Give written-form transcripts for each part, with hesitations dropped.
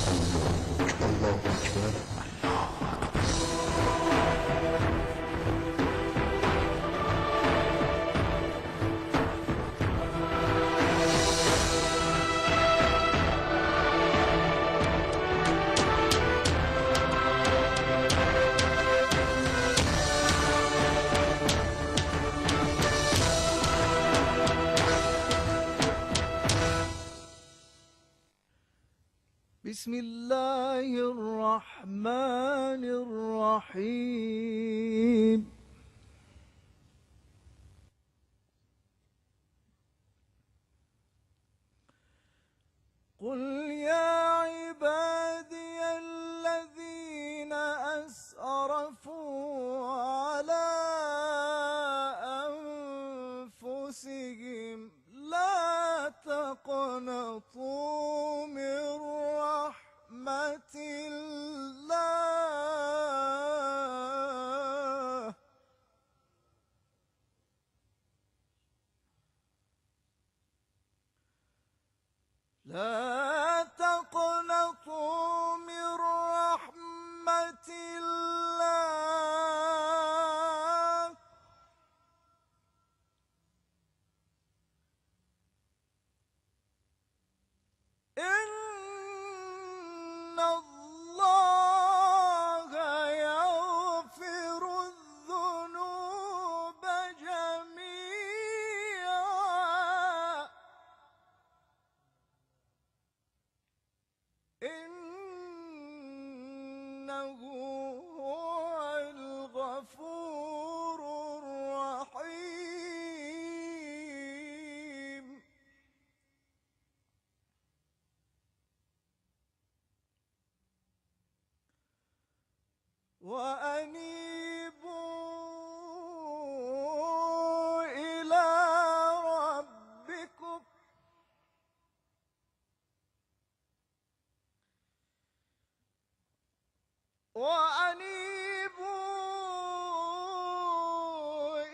الله أكبر. بسم الله الرحمن الرحيم. قل يا عبادي الذين أسرفوا على أنفسهم لا تقنطوا من رحمة الله لا تقنطوا من رحمة الله إن الله يغفر الذنوب جميعا إنه هو الغفور الرحيم. وأنيبوا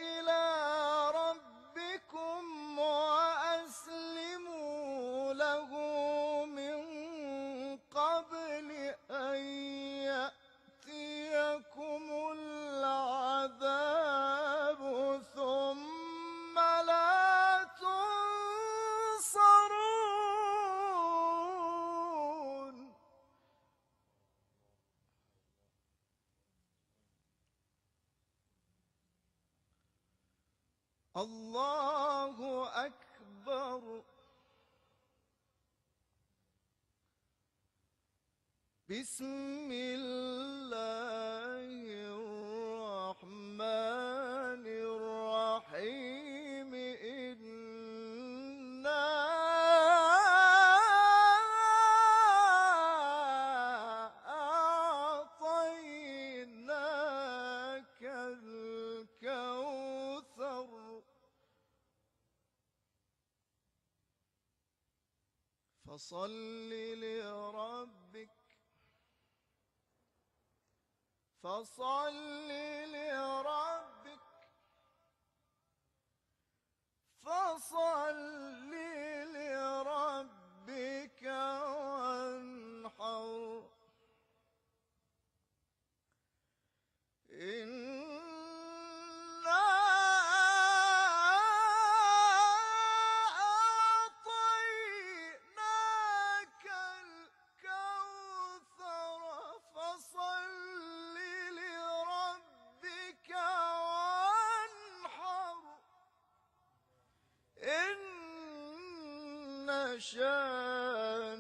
إلى ربكم وأسلموا له من قبل أن يأتيكم العذاب ثم لا تنصرون. الله أكبر. بسم الله الرحمن الرحيم. إنا أعطيناك الكوثر فصل لربك فصل لربك وانحر إنا أعطيناك الكوثر فصل لربك وانحر إن شانئك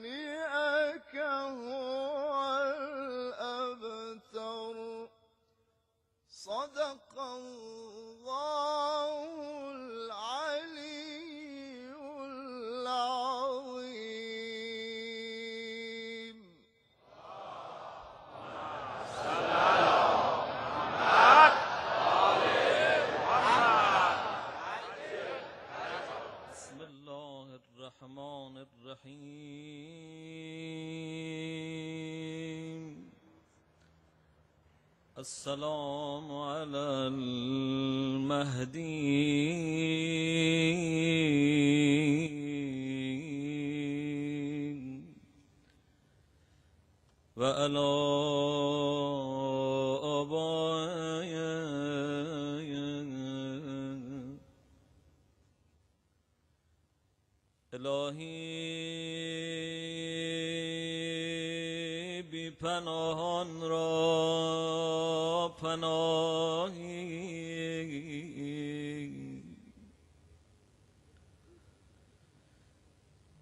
هو الأبتر. صدق الله العلي العظيم. بسم الله الرحمن الرحيم. السلام على المهدي وعلى آبائهم. الهی بی پناهان را پناهی،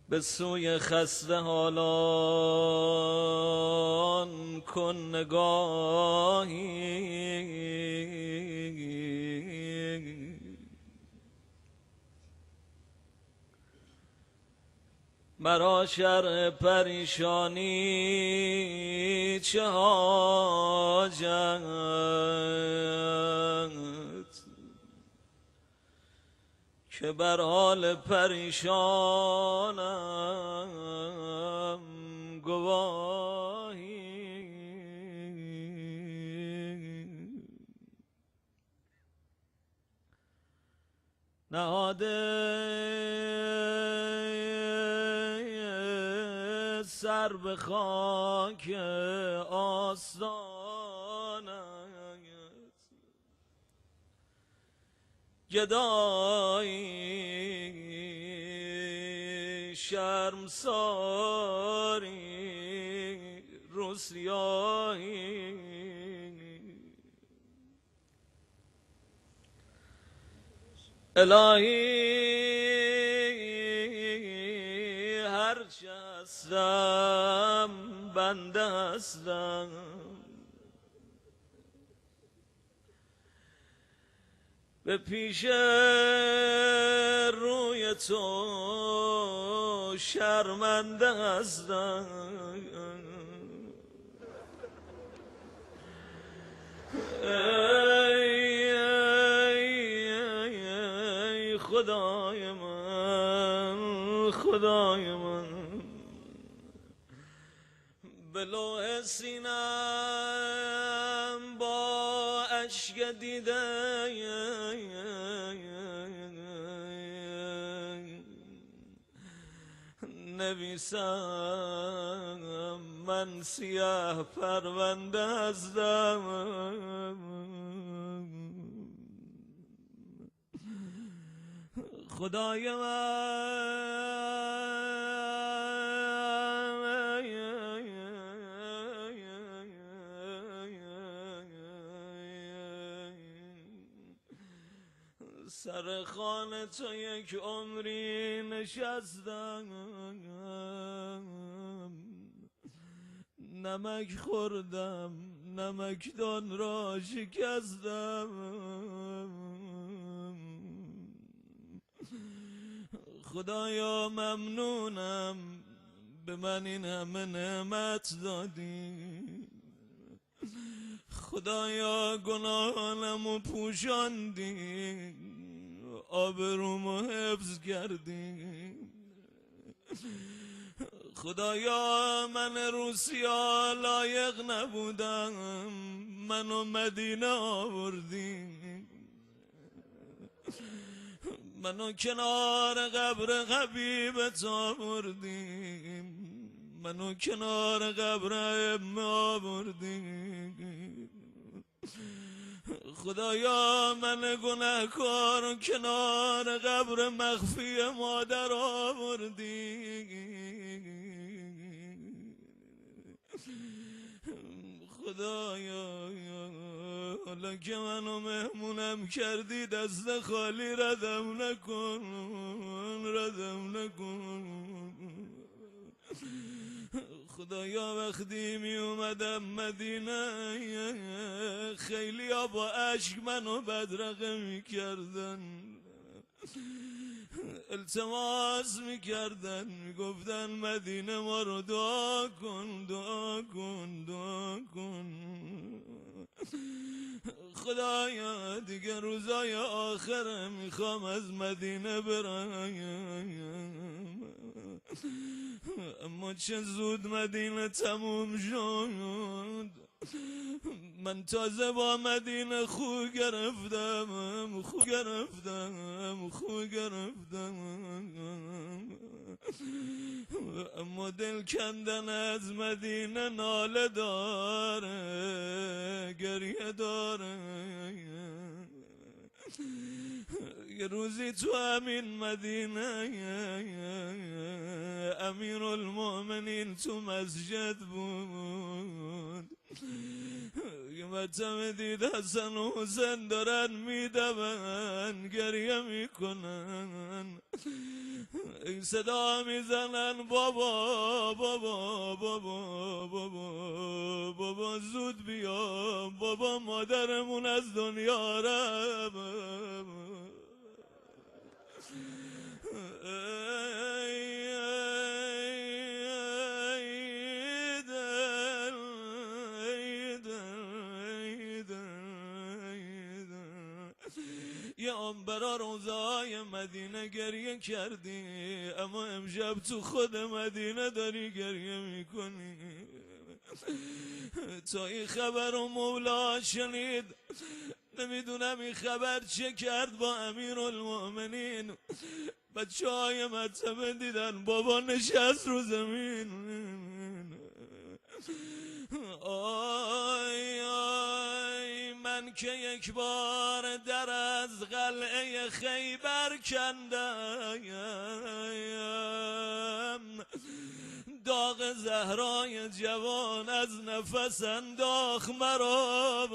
به سوی خسته حالان کن نگاهی. مرا شرح پریشانی چه حاجت، که بر حال پریشانم گواهی. نهاده سر به خاک آستانت، گدایی شرمساری رسیایی. الهی هرچه هستم بنده هستم، به پیش روی تو شرمنده هستم. ای خدای من، خدای من، به لوح سینم با اشک دیده نویسم من سیاه پرونده هستم. خدای سر خانه تو یک عمری نشستم، نمک خوردم نمکدان را شکستم. خدایا ممنونم به من این همه نعمت دادی. خدایا گناهانمو پوشاندی، آبرومو حفظ کردی. خدایا من روسیا لایق نبودم، منو مدینه آوردی. منو کنار قبر حبیبت آوردی، منو کنار قبر ائمه آوردی. خدایا من گناهکار کنار قبر مخفی مادر آوردی. خدایا حالا که منو مهمونم کردی دست خالی ردم نکن، ردم نکن. خدایا وقتی می اومدم مدینه خیلی ها با عشق منو بدرقه می کردن، التماس می کردن، می گفتن مدینه ما رو دعا کن، دعا کن، دعا کن. خدایا دیگه روزای آخره میخوام از مدینه برم، اما چه زود مدینه تموم شد. من تازه با مدینه خو گرفتم، خو گرفتم، خو گرفتم. اما دل کندن از مدینه ناله داره، گریه داره. یه روزی تو همین مدینه امیر المؤمنین تو مسجد بود، یه مرتبه دید حسن و حسین دارن میدون، گریه میکنن، این صدا میزنن بابا بابا بابا بابا بابا زود بیا بابا، مادرمون از دنیا رفت. یه عمر برا روزهای مدینه گریه کردی، اما امشب تو خود مدینه داری گریه میکنی. تا این خبر رو مولا شنید، نمیدونم این خبر چه کرد با امیر المؤمنین. بچه های مرتبه دیدن بابا نشست رو زمین. آی آی من که یک بار در از قلعه خیبر کندم، داغ زهرای جوان از نفس انداخت مرا.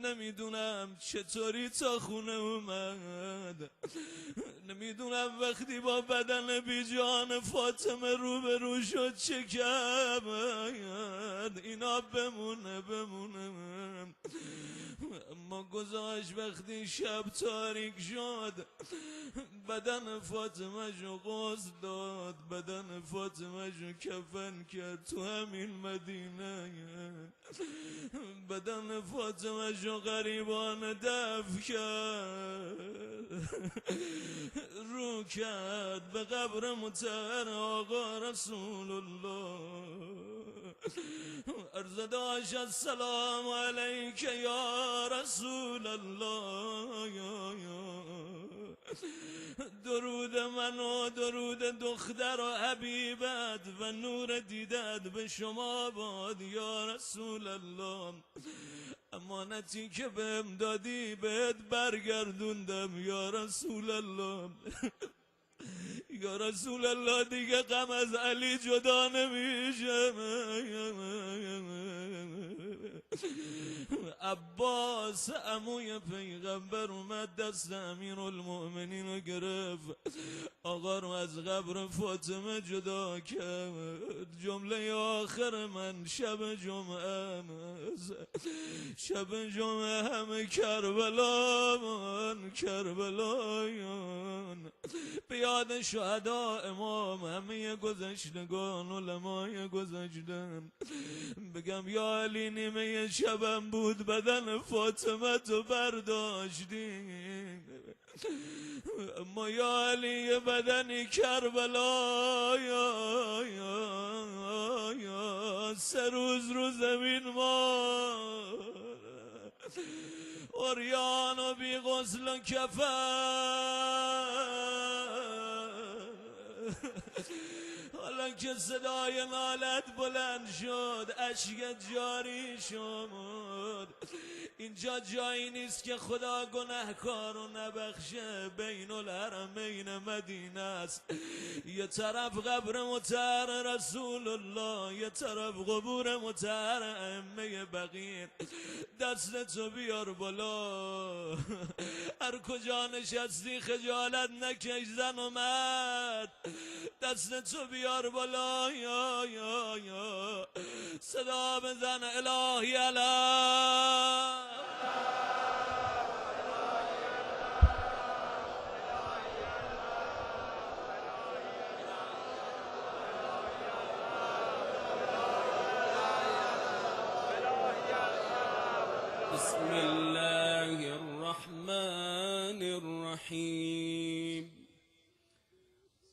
نمیدونم چطوری تا خونه اومد، نمیدونم وقتی با بدن بی جان فاطمه روبرو شد چه کرد. اینا بمونه اما گذاشت وقتی شب تاریک شد، بدن فاطمه جو غسل داد، بدن فاطمه جو کفن کرد تو همین مدینه، بدن فاطمه جو غریبان دفن کرد، رو کرد به قبر مطهر آقا رسول الله. عرض داشت السلام علیک یا رسول الله، درود من و درود دختر و حبیبت و نور دیدت به شما باد یا رسول الله. امانتی که بهم دادی بهت برگردوندم یا رسول الله. یا رسول الله دیگه غم از علی جدا نمیشه. عباس عموی پیغمبر اومد دست امیر المؤمنین رو گرفت، آقا رو از قبر فاطمه جدا کرد. جمله آخر من شب جمعه، شب جمعه همه کربلایان به یاد شهدا امام، همه گذشتگان علمای گذشتن. بگم یا علی نیمه شبم بود بدن فاطمه تو برداشتی، اما یا علی بدنی کربلا، سه روز رو زمین ما اوریان و بی غسل و کفن. حالا که صدای نالت بلند شد، اشکت جاری شد، اینجا جایی نیست که خدا گناهکار رو نبخشه. بین الحرمین مدینه است، یه طرف قبر مطهر رسول الله، یه طرف قبور مطهر ائمه بقیه. دستتو بیار بالا، هر کجا نشستی خجالت نکش زن و مرد، دستتو بیار بالا، یا صدا بزن الهی الهی. بسم الله الرحمن الرحیم.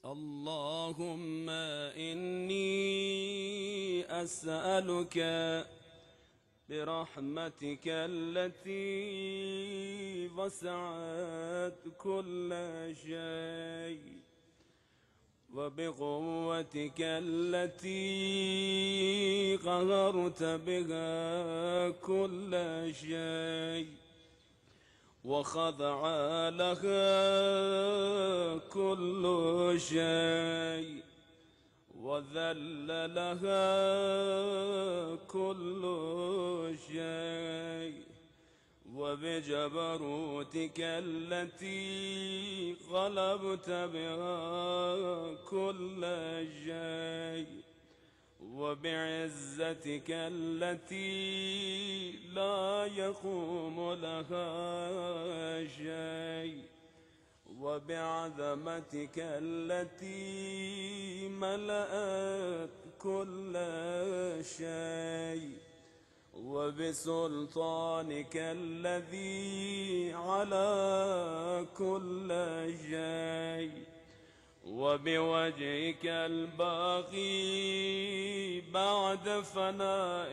اللهم إني أسألك برحمتك التي وسعت كل شيء، وبقوتك التي قهرت بها كل شيء، وخضع لها كل شيء، وذل لها كل شيء، وبجبروتك التي غلبت بها كل شيء، وبعزتك التي لا يقوم لها شيء، وبعظمتك التي ملأت كل شيء، وبسلطانك الذي على كل شيء، وبوجهك الباقي بعد فناء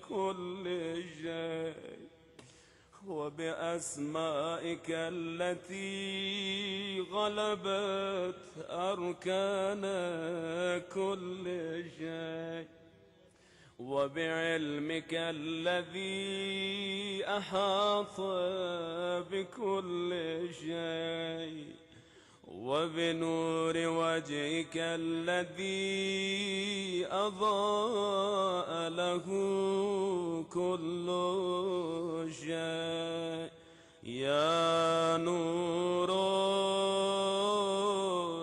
كل شيء، وبأسمائك التي غلبت أركان كل شيء، وبعلمك الذي أحاط بكل شيء، وبنور وجهك الذي أضاء له كل شيء. يا نور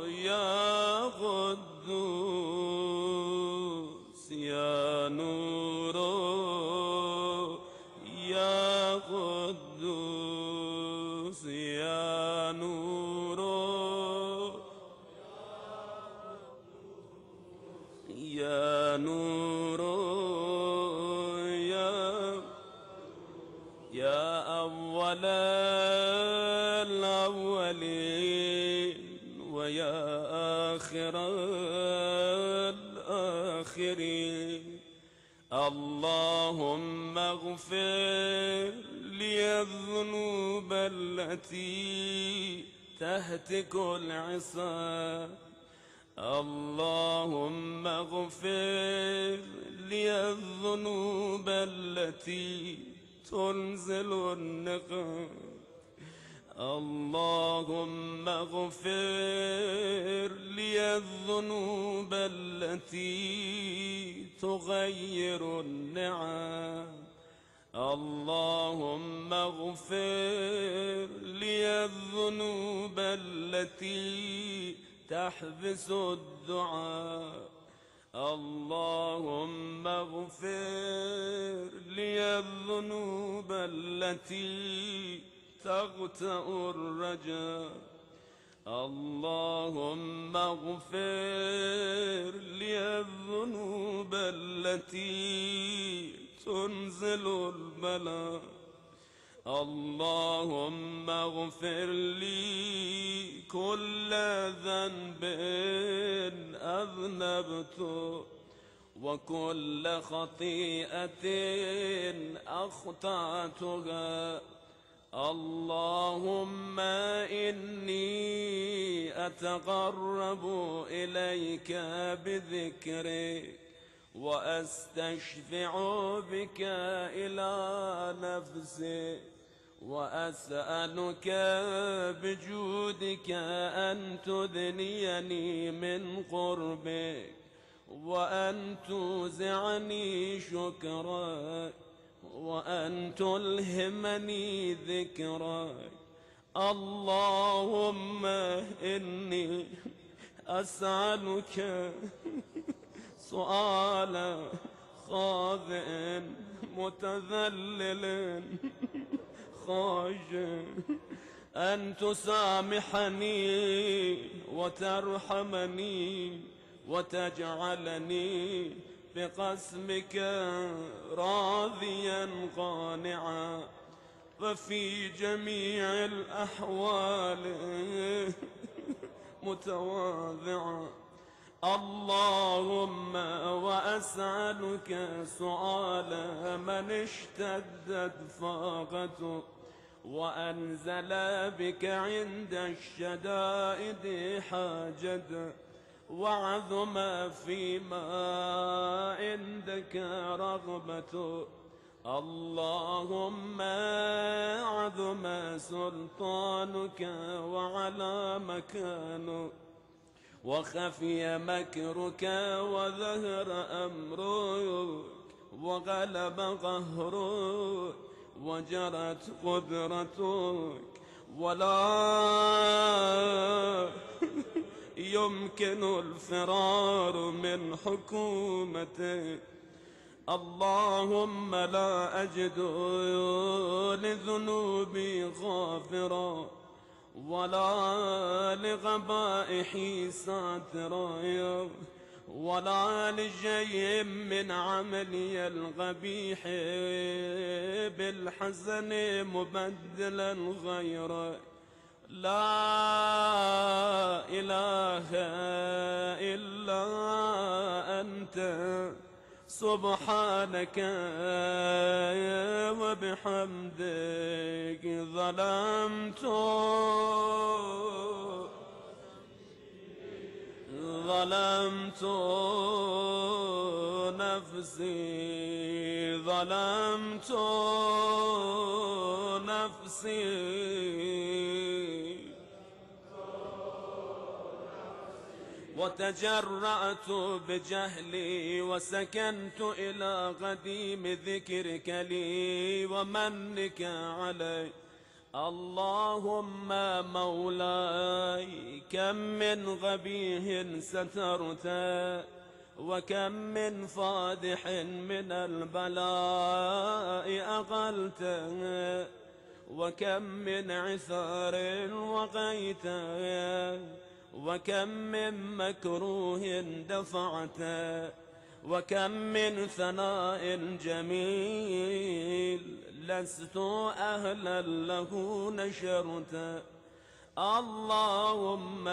يا قدوس، يا نور يا قدوس، يا نور يا نور يا أول الأولين ويا آخر الآخرين. اللهم اغفر لي الذنوب التي تهتك العصا، اللهم اغفر لي الذنوب التي تنزل النقم، اللهم اغفر لي الذنوب التي تغير النعم، اللهم اغفر لي الذنوب التي تحبس الدعاء، اللهم اغفر لي الذنوب التي تغتأ الرجاء، اللهم اغفر لي الذنوب التي تنزل البلاء، اللهم اغفر لي كل ذنب أذنبته وكل خطيئة أخطأتها، اللهم إني أتقرب إليك بذكرك وأستشفع بك إلى نفسي، وأسألك بجودك أن تدنيني من قربك وأن توزعني شكرك وأن تلهمني ذكرك. اللهم إني أسألك سؤال خاضع متذلل خاشع أن تسامحني وترحمني وتجعلني بقسمك راضيا قانعا، وفي جميع الأحوال متواضعا. اللهم وأسألك سؤال من اشتدت فاقته وأنزل بك عند الشدائد حاجة، وعظم فيما عندك رغبة. اللهم عظم سلطانك وعلى مكانك، وخفي مكرك وظهر أمرك، وغلب قهرك وجرت قدرتك، ولا يمكن الفرار من حكومتك. اللهم لا أجد لذنوبي غافرا، ولا لغبائحي ساترا، ولا لشيء من عملي القبيح بالحسن مبدلا غيره. لا إله إلا أنت سبحانك وبحمدك ظلمت نفسي، ظلمت نفسي، وتجرأت بجهلي وسكنت إلى قديم ذكرك لي ومنك علي. اللهم مولاي كم من قبيح سترت، وكم من فادح من البلاء أقلت، وكم من عثار وقيت، وكم من مكروه دفعت، وكم من ثناء جميل لست أهلا له نشرت. اللهم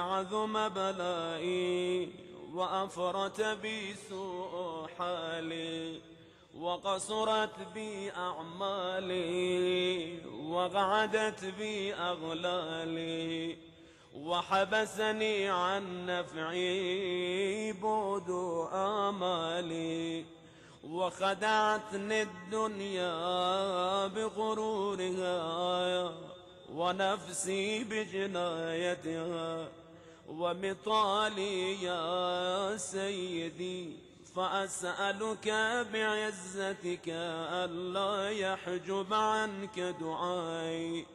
عظم بلائي وأفرت بي سوء حالي، وقصرت بي أعمالي، وقعدت بي أغلالي، وحبسني عن نفعي بعد آمالي، وخدعتني الدنيا بغرورها، ونفسي بجنايتها، ومطالي يا سيدي. فأسألك بعزتك ألا يحجب عنك دعائي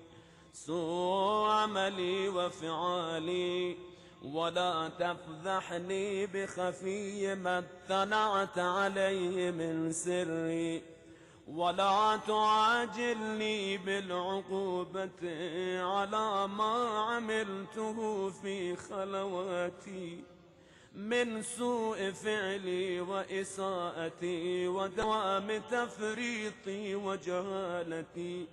سوء عملي وفعالي، ولا تفضحني بخفي ما اطلعت عليه من سري، ولا تعاجلني بالعقوبة على ما عملته في خلواتي من سوء فعلي وإساءتي ودوام تفريطي وجهالتي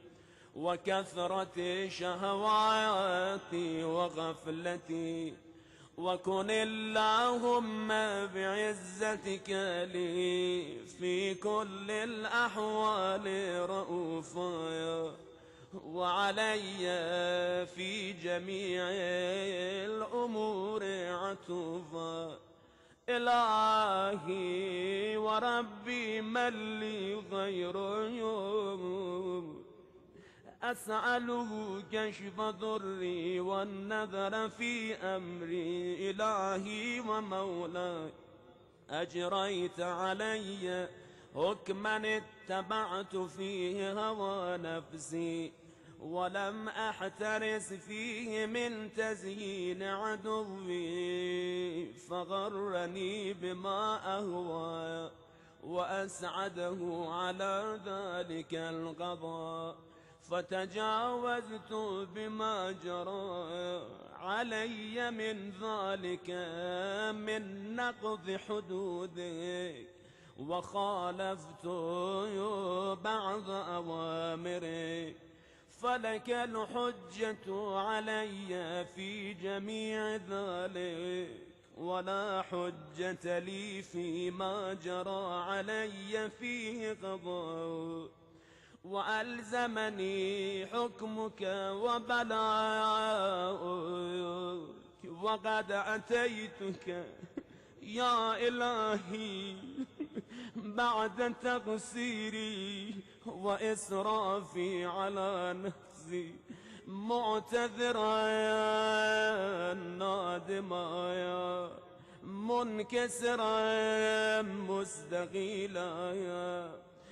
وكثرة شهواتي وغفلتي. وكن اللهم بعزتك لي في كل الأحوال رؤوفا، وعلي في جميع الأمور عطوفا. إلهي وربي من لي غير أسأله كشف ضري والنذر في أمري. إلهي ومولاي أجريت علي حكما اتبعت فيه هوى نفسي، ولم أحترس فيه من تزيين عدوي، فغرني بما أهوى وأسعده على ذلك القضاء. فتجاوزت بما جرى علي من ذلك من نقض حدودك، وخالفت بعض أوامرك، فلك الحجة علي في جميع ذلك، ولا حجة لي فيما جرى علي فيه قضاء. وألزمني حكمك وبلاؤك، وقد أتيتك يا إلهي بعد تقصيري وإسرافي على نفسي، معتذرا نادما منكسرا مستقيلا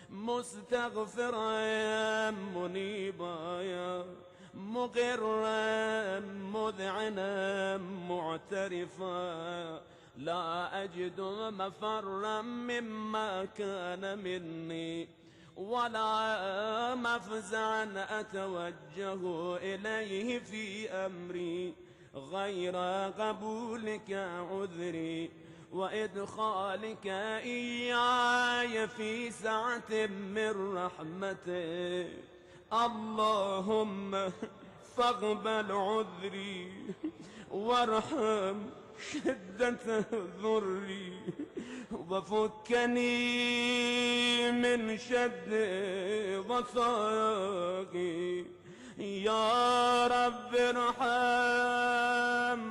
مستغفرا منيبا مقرا مذعنا معترفا، لا أجد مفرا مما كان مني ولا مفزعا أتوجه إليه في أمري غير قبولك عذري وإدخالك إياي في سعة من رحمتك. اللهم فاقبل عذري وارحم شدة ذري وفكني من شد وثاقي. يا رب ارحم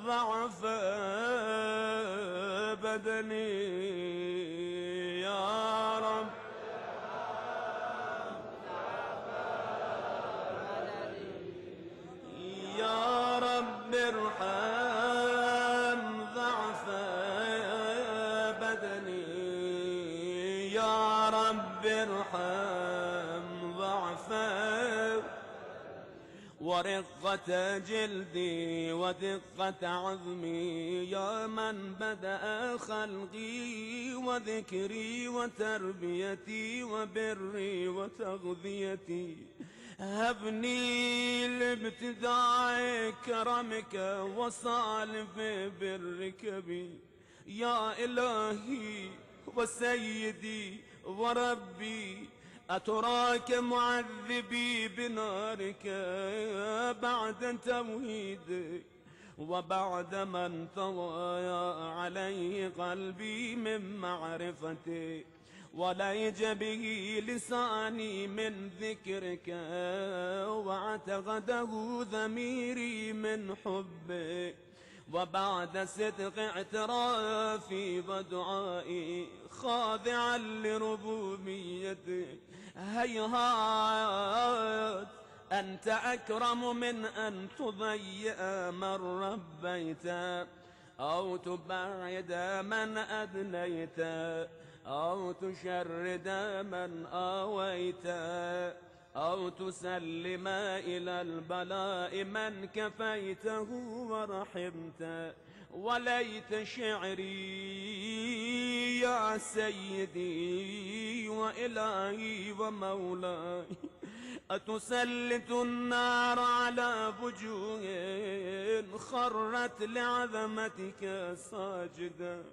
ضعف بدني، يا رب يا رب ارحم ضعف بدني، يا رب ارحم ضعف ورقة جلدي ودقة عظمي. يا من بدأ خلقي وذكري وتربيتي وبري وتغذيتي، هبني لابتداء كرمك وصالف برك بي. يا إلهي وسيدي وربي، أتراك معذبي بنارك بعد توحيدك وبعد ما انطوى عليه قلبي من معرفتك وليج به لساني من ذكرك واعتقده ضميري من حبك، وبعد صدق اعترافي ودعائي خاضعا لربوبيتك. هيهات أنت أكرم من أن تضيع من ربيت أو تبعد من أدنيت أو تشرد من آويت أو تسلم إلى البلاء من كفيته ورحمت. وليت شعري يا سيدي وإلهي ومولاي، أتسلط النار على وجوه خرت لعظمتك ساجدا،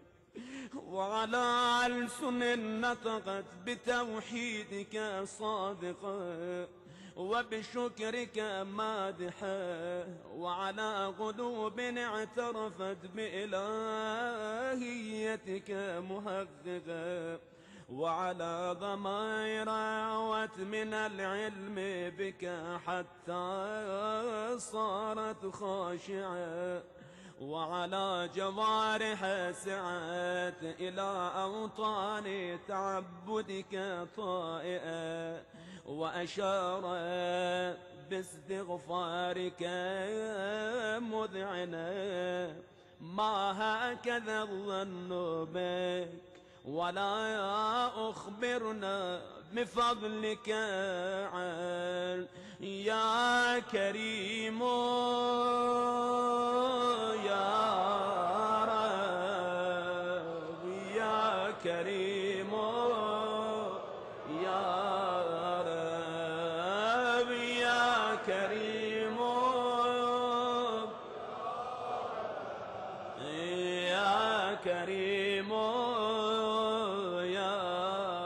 وعلى ألسن نطقت بتوحيدك صادقا وبشكرك مادحا، وعلى قلوب اعترفت بإلهيتك مهققا، وعلى ضمائر عوت من العلم بك حتى صارت خاشعة، وعلى جوارح سعت إلى أوطان تعبدك طائعة، وأشارت باستغفارك مذعنا. ما هكذا الظن بك ولا أخبرنا بفضلك عن يا كريم يا رب يا كريم يا رب يا كريم يا كريم يا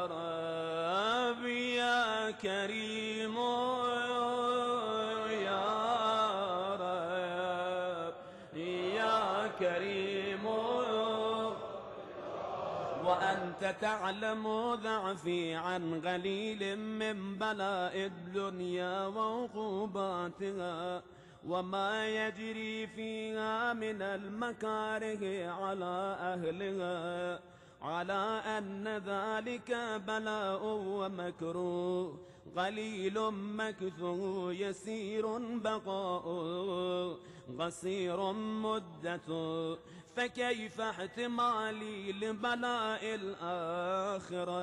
رب يا كريم يا رب يا كريم وأنت تعلم ضعفي عن قليل من بلاء الدنيا وعقوباتها وما يجري فيها من المكاره على أهلها، على أن ذلك بلاء ومكروه قليل مكثه يسير بقاؤه قصير مدته، فكيف احتمالي لبلاء الآخرة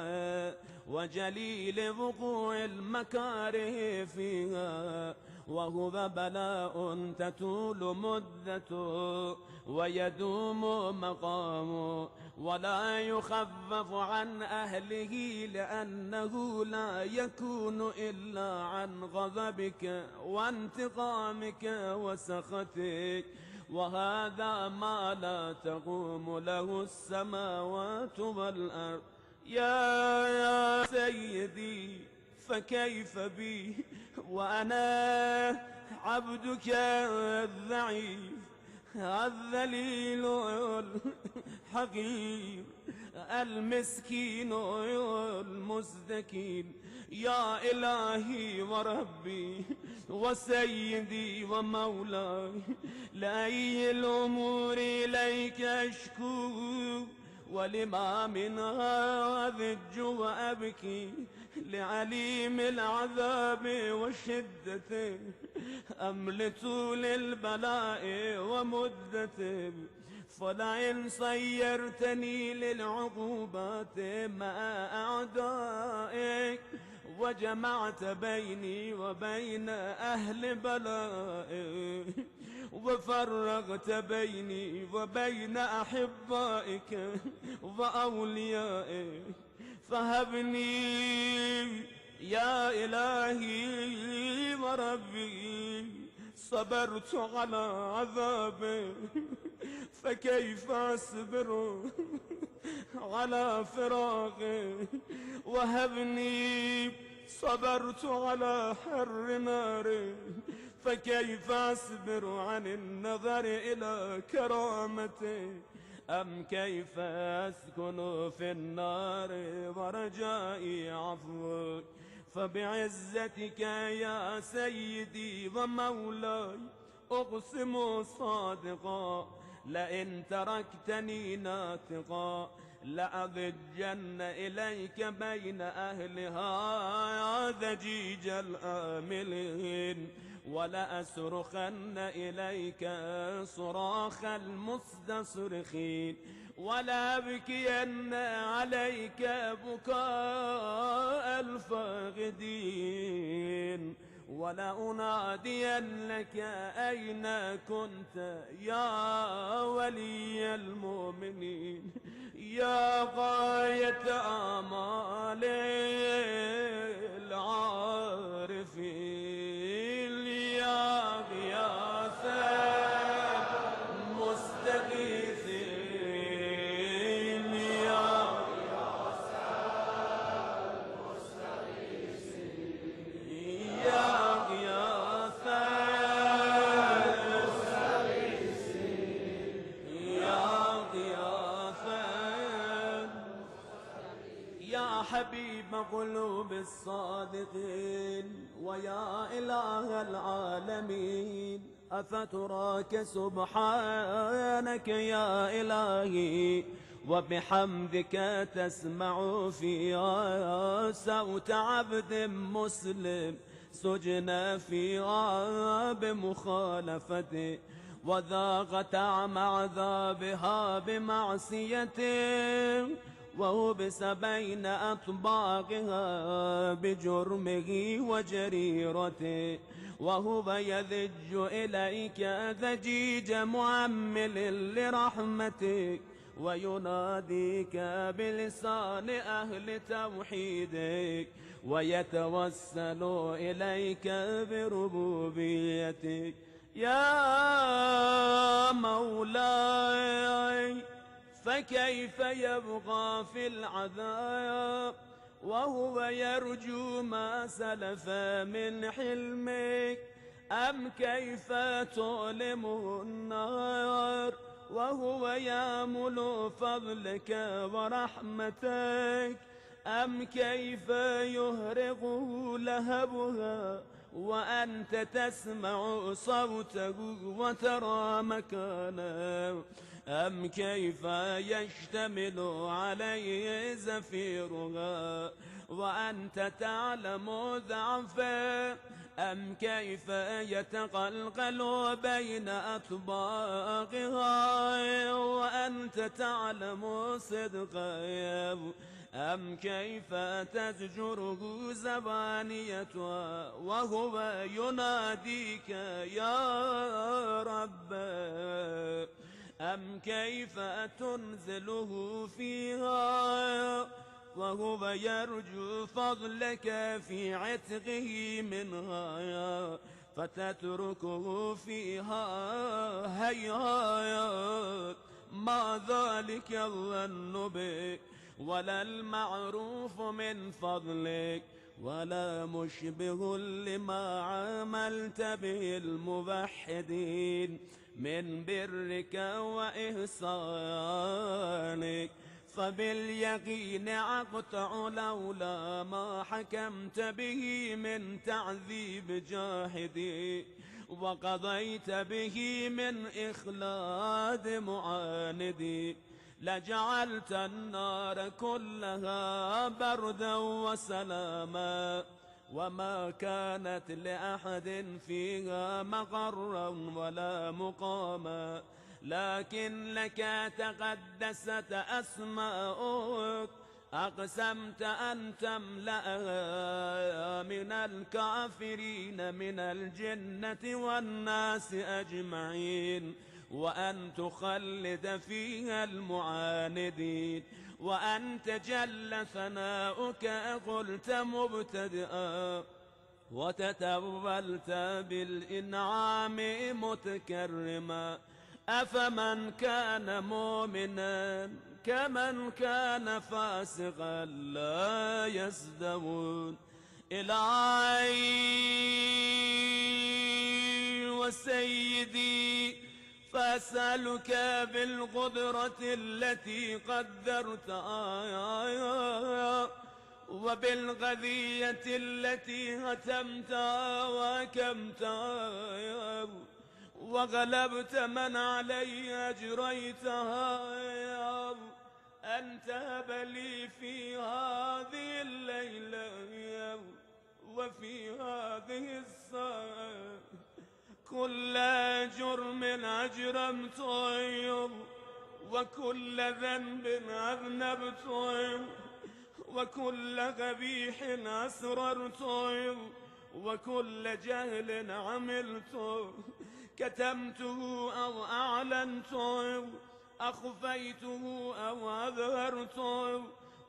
وجليل وقوع المكاره فيها، وهو بلاء تطول مدته ويدوم مقامه ولا يخفف عن أهله، لأنه لا يكون إلا عن غضبك وانتقامك وسخطك، وهذا ما لا تقوم له السماوات والأرض. يا سيدي فكيف بي وأنا عبدك الضعيف الذليل الحقير المسكين المستكين، يا إلهي وربي وسيدي ومولاي، لأي الأمور إليك أشكو ولما منها أذج وأبكي، لعليم العذاب وشدته أم لطول البلاء ومدته، فلئن صيرتني للعقوبات مع أعدائك وجمعت بيني وبين أهل بلائك وفرغت بيني وبين أحبائك وأوليائك، فهبني يا إلهي وربي، صبرت على عذابك فكيف أصبر على فراقك، وهبني صبرت على حر نارك فكيف أصبر عن النظر إلى كرامتك، أم كيف أسكن في النار ورجائي عفوك، فبعزتك يا سيدي ومولاي أقسم صادقا، لئن تركتني ناطقا لأضجن إليك بين أهلها ضجيج الآملين، ولأصرخن إليك صراخ المستصرخين، ولأبكين عليك بكاء الفاقدين، ولأنادينك أين كنت يا ولي المؤمنين، يا غاية آمال العارفين، يا غياث المستغيثين، يا غياث المستغيثين، يا غياث المستغيثين، يا غياث يا حبيب قلوب الصادقين، ويا إله العالمين، أفتراك سبحانك يا إلهي وبحمدك تسمع فيها صوت عبد مسلم سجن فيها بمخالفته، وذاق طعم عذابها بمعصيته، وهبس بين أطباقها بجرمه وجريرته، وهو يذج إليك ذجيج معمل لرحمتك، ويناديك بلسان أهل توحيدك، ويتوسل إليك بربوبيتك. يا مولاي فكيف يبقى في العذاب وهو يرجو ما سلف من حلمك، أم كيف تؤلمه النار وهو يامل فضلك ورحمتك، أم كيف يهرق لهبها وأنت تسمع صوته وترى مكانه، أم كيف يشتمل عليه زفيرها وأنت تعلم ضعفه، أم كيف يتقلقل بين أطباقها وأنت تعلم صدقها، أم كيف تزجره زبانيتها وهو يناديك يا رب، أم كيف تنزله فيها وهو يرجو فضلك في عتقه منها، فتتركه فيها هيهات. ما ذلك الظن بك ولا المعروف من فضلك ولا مشبه لما عملت به الموحدين من برك وإحسانك، فباليقين أقطع لولا ما حكمت به من تعذيب جاحدي وقضيت به من إخلاد معاندي، لجعلت النار كلها بردا وسلاما، وما كانت لأحد فيها مقرا ولا مقاما، لكن لك تقدست أسماؤك، أقسمت أن تملأها من الكافرين من الجنة والناس أجمعين، وأن تخلد فيها المعاندين، وأنت جل ثناؤك قلت مبتدئا وتتولت بالإنعام متكرما، أفمن كان مؤمنا كمن كان فاسقا لا يستوون. إلهي وسيدي فأسألك بالقدرة التي قدرتها وبالقضية التي هتمتها وأكمتها وغلبت من علي أجريتها، أن تهب لي في هذه الليلة وفي هذه الساعة كل جرم أجرمته وكل ذنب أذنبته وكل قبيح أسررته وكل جهل عملته، كتمته أو أعلنته، أخفيته أو أظهرته،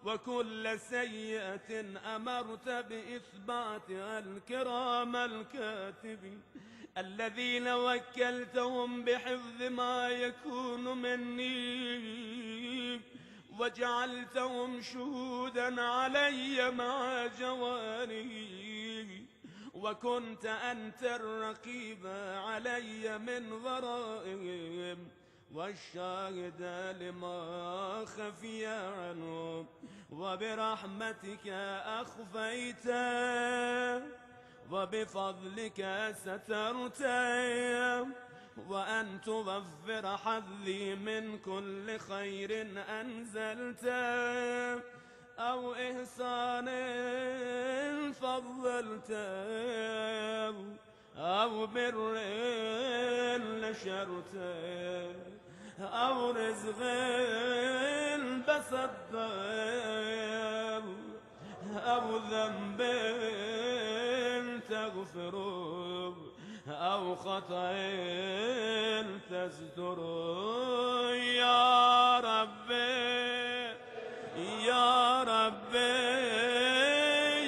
وكل سيئة أمرت بإثباتها الكرام الكاتبين الذين وكلتهم بحفظ ما يكون مني، وجعلتهم شهودا علي مع جواري، وكنت أنت الرقيب علي من ورائهم والشاهد لما خفي عنهم، وبرحمتك أخفيت وبفضلك سترت، وأن توفر حظي من كل خير أنزلت أو إحسان فضلت أو بر نشرت أو رزق بسطت أو ذنب تغفر أو خطأ تستر، يا ربي يا ربي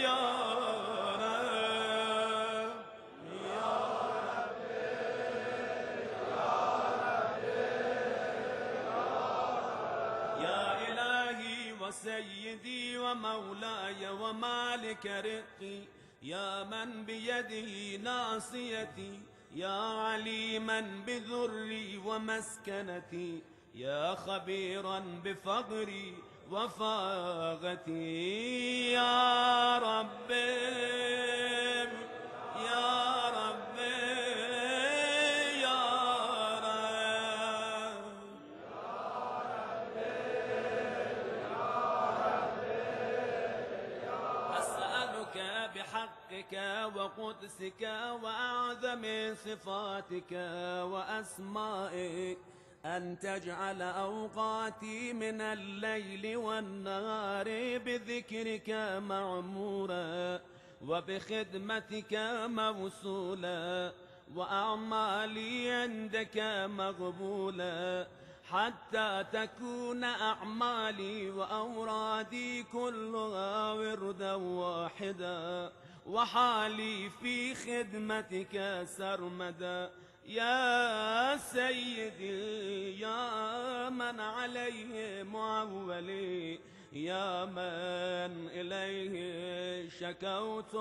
يا رب يا ربي يا إلهي وسيدي ومولاي ومالك رقي، يا من بيده ناصيتي يا عليما بذري ومسكنتي، يا خبيرا بفقري وفاغتي. يا ربي يا ربي يا رب، أسألك بحقك وقدسك وأعظم صفاتك وأسمائك أن تجعل أوقاتي من الليل والنهار بذكرك معمورا، وبخدمتك موصولا، وأعمالي عندك مقبولا، حتى تكون أعمالي وأورادي كلها وردا واحدا، وحالي في خدمتك سرمدا. يا سيدي يا من عليه معولي، يا من إليه شكوت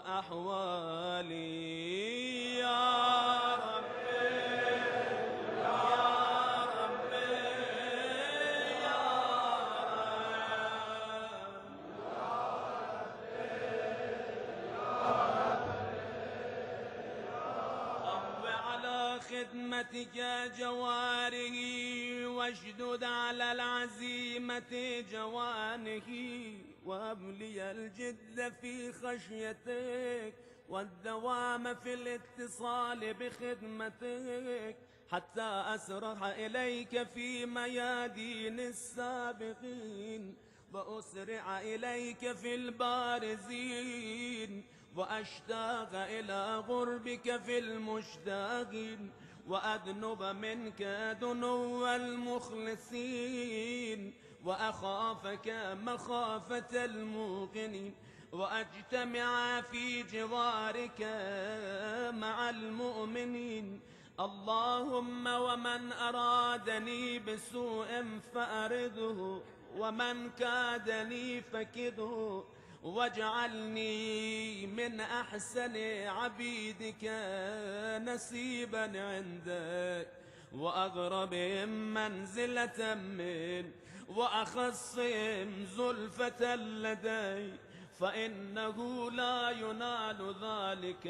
أحوالي. يا ربي يا ربي يا رب، على خدمتك جواره، واشدد على العزيمة جوانه، وابلي الجد في خشيتك والدوام في الاتصال بخدمتك، حتى أسرح إليك في ميادين السابقين، وأسرع إليك في البارزين، وأشتاق إلى غربك في المشتاقين، وأذنب منك دنو المخلصين، وأخافك مخافة الموقنين، وأجتمع في جوارك مع المؤمنين. اللهم ومن أرادني بسوء فأرده، ومن كادني فكده، واجعلني من أحسن عبيدك نسيبا عندك، وأغربهم منزلة من، وأخصهم زلفة لدي، فإنه لا ينال ذلك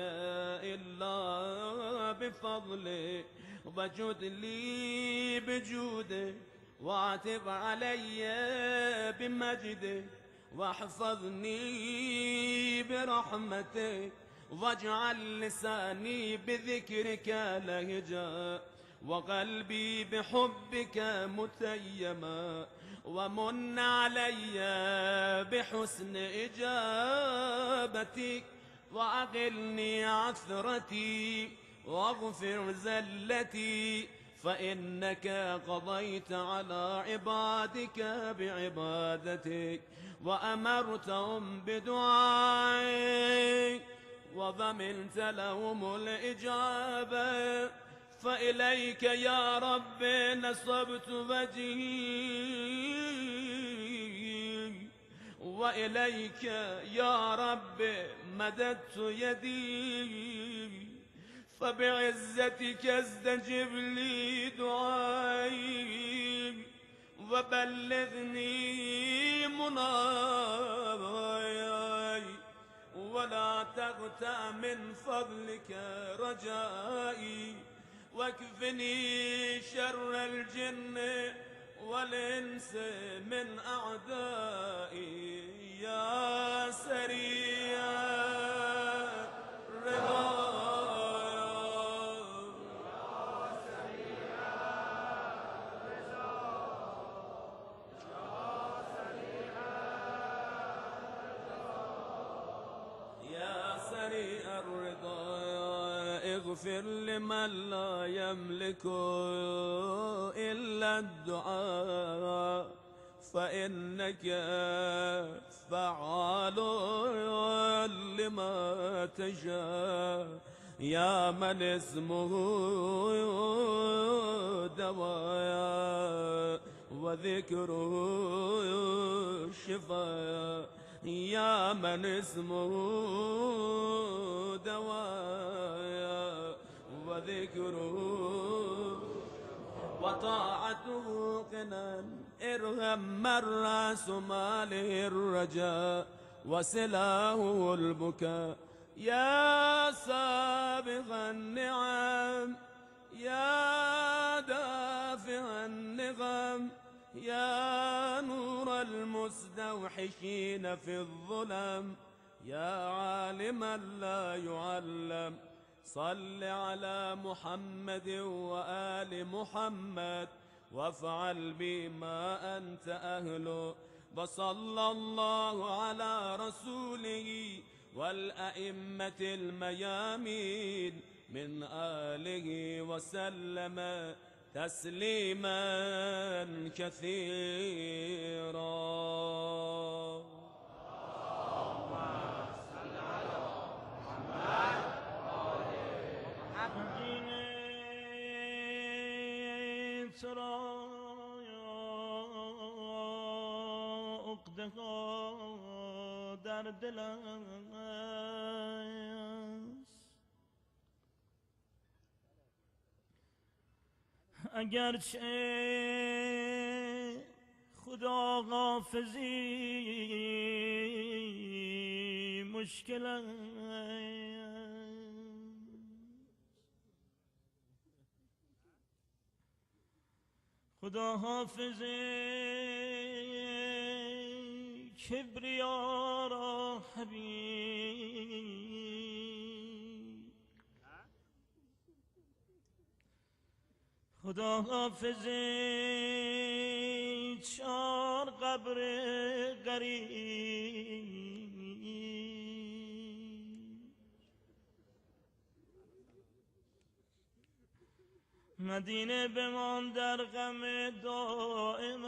إلا بفضلك، وجد لي بجودك، واعتب علي بمجدك، واحفظني برحمتك، واجعل لساني بذكرك لهجا، وقلبي بحبك متيما، ومن علي بحسن إجابتك، وأقلني عثرتي، واغفر زلتي، فإنك قضيت على عبادك بعبادتك، وأمرتهم بدعائك، وضمنت لهم الإجابة. فإليك يا رب نصبت وجهي، وإليك يا رب مددت يدي، فبعزتك استجب لي دعائي، وبلغني مناي، ولا تغتى من فضلك رجائي، واكفني شر الجن والإنس من أعدائي. يا سريع الرضا اغفر لمن لا يملك إلا الدعاء، فإنك فعال لما تشاء، يا من اسمه دواء وذكره شفاء، يا من اسمه دواء وذكره وطاعته غنى ارهم من راس ماله الرجاء وسلاهه البكاء يا سابغ النعم يا دافع النغم يا نور المستوحشين في الظلم يا عالما لا يعلم صل على محمد وآل محمد وافعل بما أنت أهله وصلى الله على رسوله والأئمة الميامين من آله وسلم تسليما كثيرا. در دل است اگرچه خدا حافظی مشکل است خدا حافظی کبریا را حبیب خدا حافظی چار قبر غریب مدینه بمان در غم دائم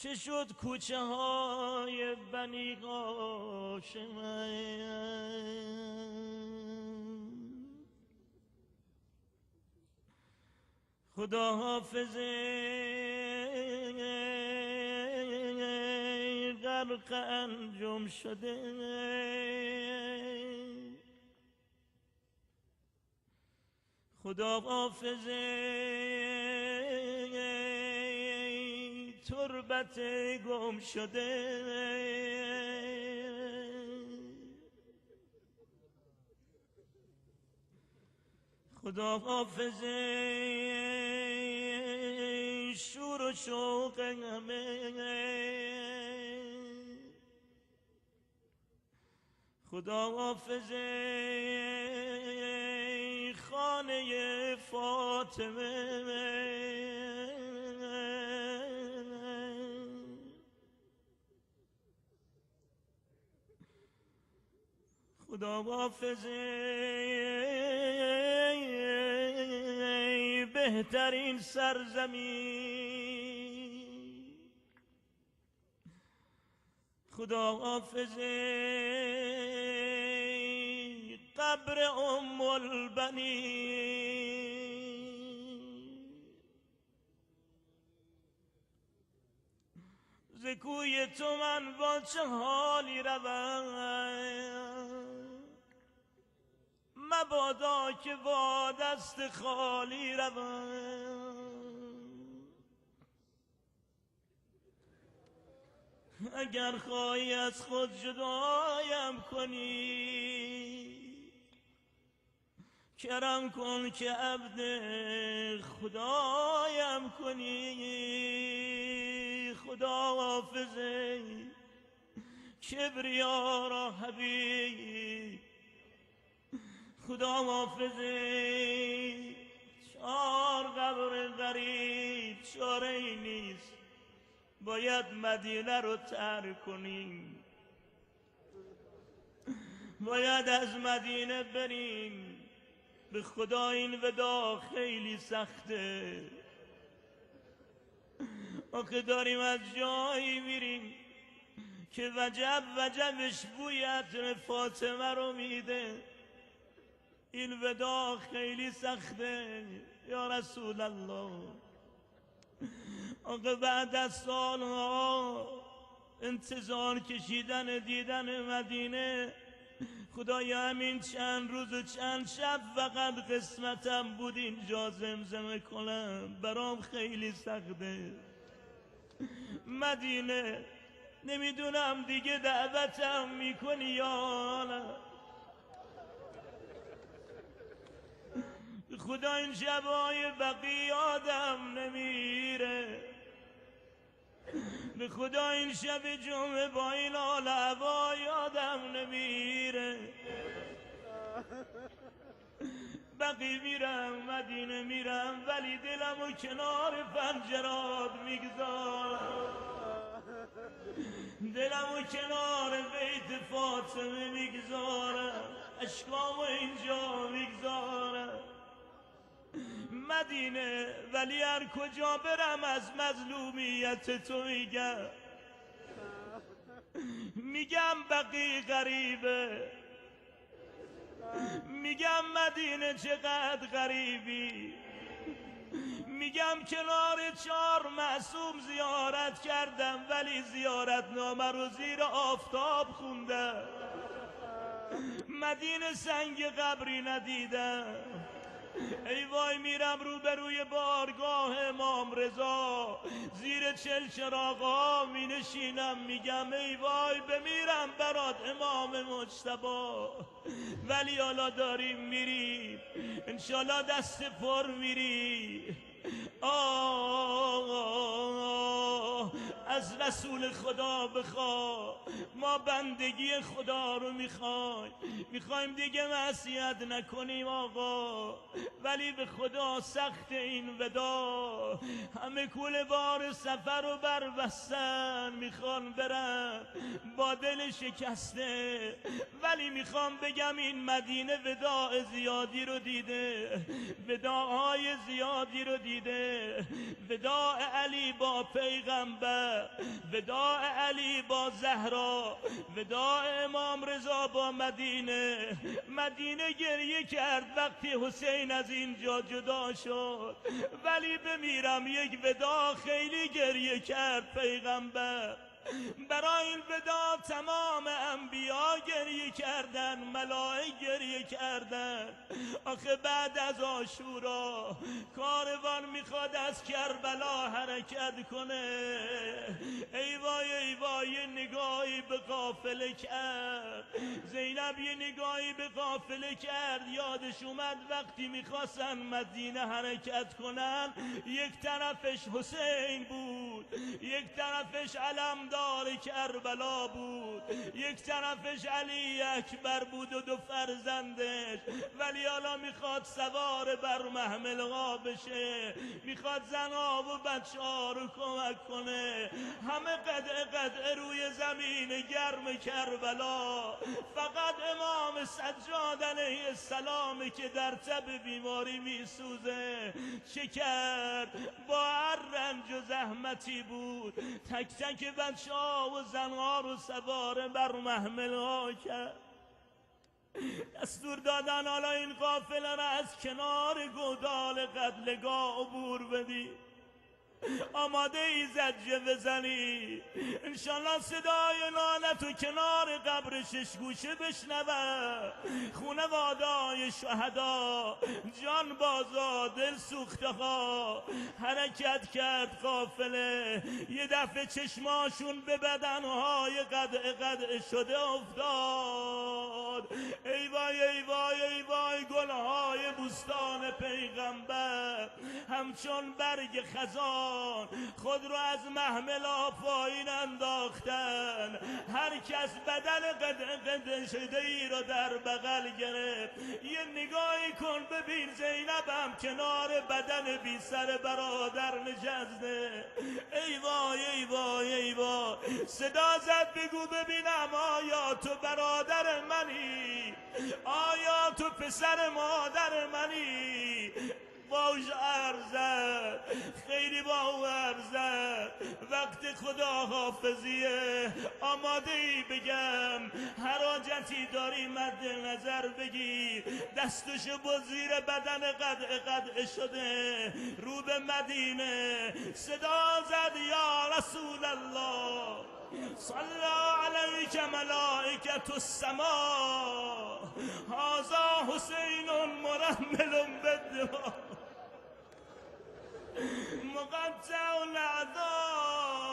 چه شد کوچه های بنی هاشم خدا حافظی غرق انجم شده خدا حافظی تربت گم شده خدا حافظی شور و شوق همه خدا حافظی خانه فاطمه خدا حافظی بهترین سرزمین خدا حافظی قبر ام البنین ز کوی تو من با چه حالی روم مبادا که با دست خالی روم اگر خواهی از خود جدایم کنی کرم کن که عبد خدایم کنی خدا حافظی کبریا را حبیب خدا حافظی چار قبر غریب چاره نیست باید مدینه رو ترک کنیم باید از مدینه بریم به خدا این ودا خیلی سخته آخه داریم از جایی میریم که وجبش بوی عطر فاطمه رو میده این ودا خیلی سخته یا رسول الله آقا بعد از سالها انتظار کشیدن دیدن مدینه. خدایا همین چند روز و چند شب فقط قسمتم بود اینجا زمزمه کنم، برام خیلی سخته. مدینه نمیدونم دیگه دعوتم میکنی یا نه. خدا این شبای بقیه آدم نمیره، به خدا این شب جمعه با این حال هوا یادم نمیره. بقی میرم مدینه میرم ولی دلمو کنار پنجرات میگذارم، دلمو کنار بیت فاطمه میگذارم، اشکامو اینجا میگذارم. مدینه ولی هر کجا برم از مظلومیت تو میگم بقی غریبه، میگم مدینه چقدر غریبی، میگم کنار 4 معصوم زیارت کردم ولی زیارت نامه رو زیر آفتاب خوندم، مدینه سنگ قبری ندیدم. ای وای میرم روبروی بارگاه امام رضا زیر 40 چراغا می نشینم، میگم ای وای بمیرم برات امام مجتبی، ولی حالا داریم میریم انشالله دست پر میری. از رسول خدا بخوا، ما بندگی خدا رو میخوایم دیگه معصیت نکنیم آقا، ولی به خدا سخت این ودا. همه کوله بار سفر رو بربستن میخوان برن با دل شکسته، ولی میخوام بگم این مدینه وداع زیادی رو دیده، وداعهای زیادی رو دیده. وداع علی با پیغمبر، وداع علی با زهرا، وداع امام رضا با مدینه. مدینه گریه کرد وقتی حسین از اینجا جدا شد، ولی بمیرم یک وداع خیلی گریه کرد پیغمبر. برای این ودا تمام انبیا گریه کردن، ملائک گریه کردن. آخه بعد از عاشورا کاروان میخواد از کربلا حرکت کنه. ای وای ای وای، نگاهی به قافله کرد زینب، یه نگاهی به قافله کرد، یادش اومد وقتی میخواستن مدینه حرکت کنن یک طرفش حسین بود، یک طرفش علمدار کربلا بود، یک طرفش علی اکبر بود و 2 فرزندش، ولی حالا میخواد سوار بر محمل ها بشه، میخواد زنها و بچه ها رو کمک کنه. همه قدع روی زمین گرم کربلا، فقط امام سجاد علیه السلام که در تب بیماری میسوزه. چه کرد؟ با هر رنج و زحمتی بود تک تک بچه ها و زنها رو سوار بر محمل ها کرد. دستور دادن حالا این قافله را از کنار گودال قتلگاه عبور بدی، آماده ای زجه بزنی، انشالله صدای نالت و کنار قبر 6 گوشه بشنوه. خونوادای شهدا جان بازا دل سوخته ها. حرکت کرد قافله، یه دفعه چشماشون به بدنهای قدع شده افتاد. ای وای ای وای ای وای، گلهای بوستان پیغمبر همچون برگ خزان خود رو از محملا پایین انداختن. هر کس بدن قدع شده ای رو در بغل گرفت. یه نگاهی کن ببین زینبم کنار بدن بی سر برادر نشسته. ای وای ای وای ای وای، صدا زد بگو ببینم آیا تو برادر منی؟ آیا تو پسر مادر منی؟ باوش ارزد، خیلی باو ارزد. وقت خدا حافظیه، آماده ای بگم هر حاجتی داری مد نظر بگیر. دستشو با زیر بدن قدع شده رو به مدینه صدا زد یا رسول الله. صلى عليك ملائكة السماء هذا حسين مرمل بالدماء مقطع الأعداء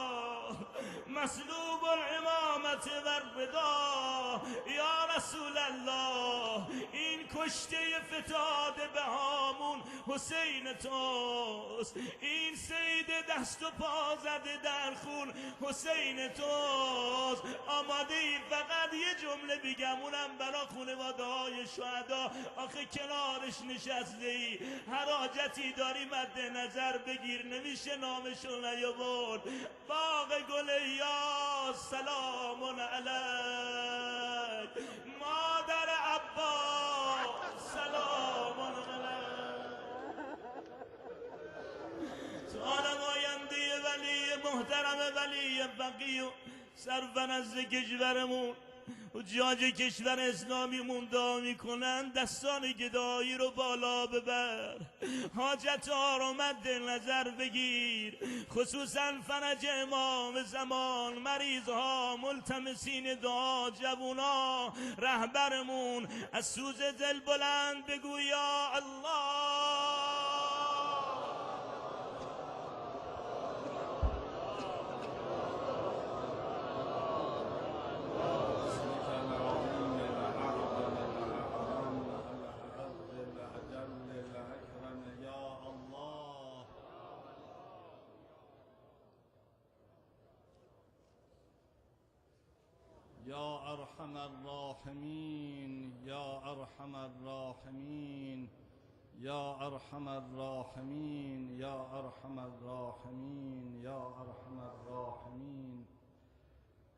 مسلوب العمامة والرضا یا رسول الله این کشته فتاده به هامون حسین توست این سید دست و پا زده در خون حسین توست آماده ای فقط یه جمله بگم اونم برا خانواده های شهدا آخه کنارش نشسته ای هر حاجتی داری مد نظر بگیر نمیشه نامشو نیاورد باغ گل یاس سلام علیک مادر عباس سلام علیک سوال آینده ولی محترم ولی فقیه و سرفرست کشورمون و جاج کشور اسلامیمون دعا میکنن دستان گدایی رو بالا ببر حاجت ها رو مد نظر بگیر خصوصا فرج امام زمان مریض ها ملتمسین دعا جوونا رهبرمون از سوز دل بلند بگو یا الله یا ارحم الراحمین یا ارحم الراحمین یا ارحم الراحمین یا ارحم الراحمین یا ارحم الراحمین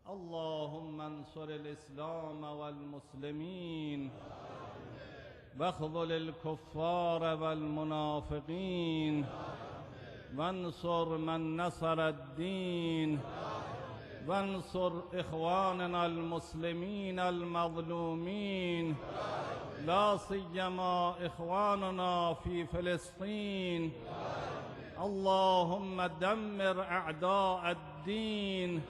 اللهم انصر الاسلام والمسلمین واخذل الكفار والمنافقین وانصر من نصر الدین وانصر اخواننا المسلمين المظلومين لا سيما اخواننا في فلسطين اللهم دمر اعداء الدين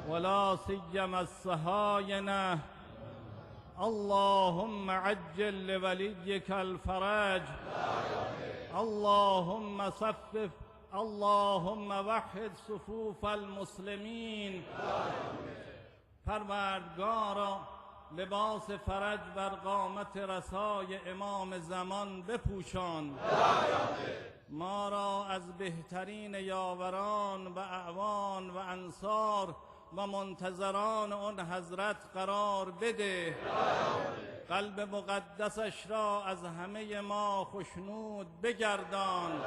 ولا سيما الصهاينة اللهم عجل لوليك الفرج اللهم صفف اللهم وحد صفوف المسلمین پروردگارا لباس فرج بر قامت رسای امام زمان بپوشان ما را از بهترین یاوران و اعوان و انصار و منتظران آن حضرت قرار بده قلب مقدسش را از همه ما خشنود بگردان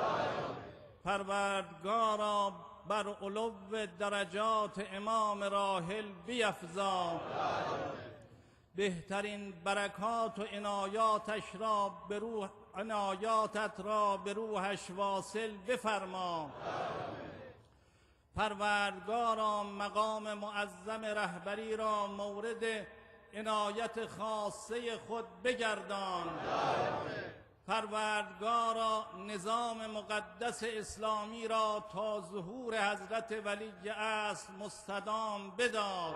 پروردگارا بر علو درجات امام راحل بیفزا بهترین برکات و عنایاتت را به روحش واصل بفرما پروردگارا مقام معظم رهبری را مورد عنایت خاصه خود بگردان پروردگارا نظام مقدس اسلامی را تا ظهور حضرت ولی اصل مستدام بدار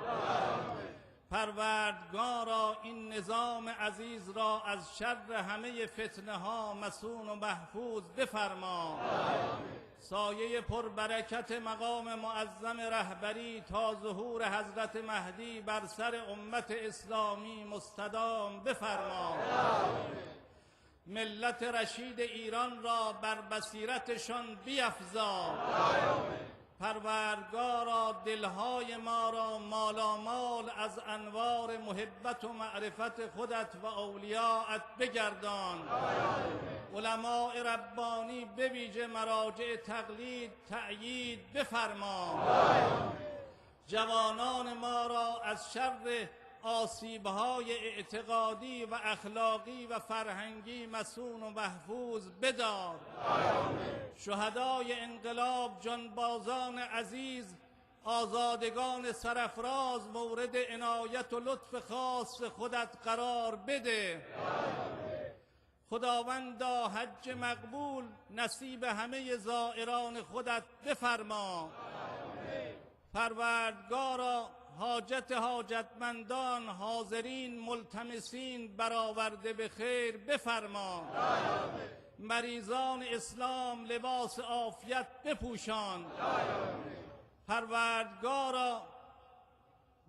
پروردگارا این نظام عزیز را از شر همه فتنه ها مصون و محفوظ بفرما سایه پربرکت مقام معظم رهبری تا ظهور حضرت مهدی بر سر امت اسلامی مستدام بفرما ملت رشید ایران را بر بصیرتشان بیفزا پروردگارا دلهای ما را مالامال از انوار محبت و معرفت خودت و اولیاءت بگردان علماء ربانی به ویژه مراجع تقلید تأیید بفرما جوانان ما را از شر آسیب‌های اعتقادی و اخلاقی و فرهنگی مصون و محفوظ بدار شهدای انقلاب جانبازان عزیز آزادگان سرفراز مورد عنایت و لطف خاص خودت قرار بده خداوندا حج مقبول نصیب همه زائران خودت بفرما پروردگارا حاجت حاجتمندان حاضرین ملتمسین برآورده به خیر بفرما. مریضان اسلام لباس عافیت بپوشان. پروردگارا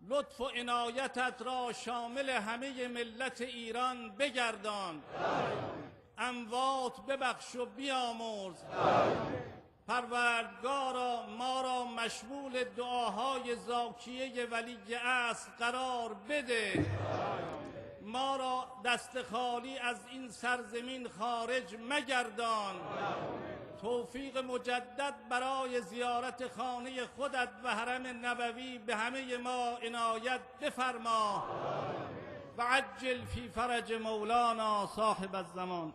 لطف و عنایتت را شامل همه ملت ایران بگردان. اموات ببخش و بیامرز. پروردگارا ما را مشمول دعاهای زاکیه ولی عصر قرار بده. ما را دست خالی از این سرزمین خارج مگردان. توفیق مجدد برای زیارت خانه خودت و حرم نبوی به همه ما عنایت بفرما و عجل فی فرج مولانا صاحب الزمان.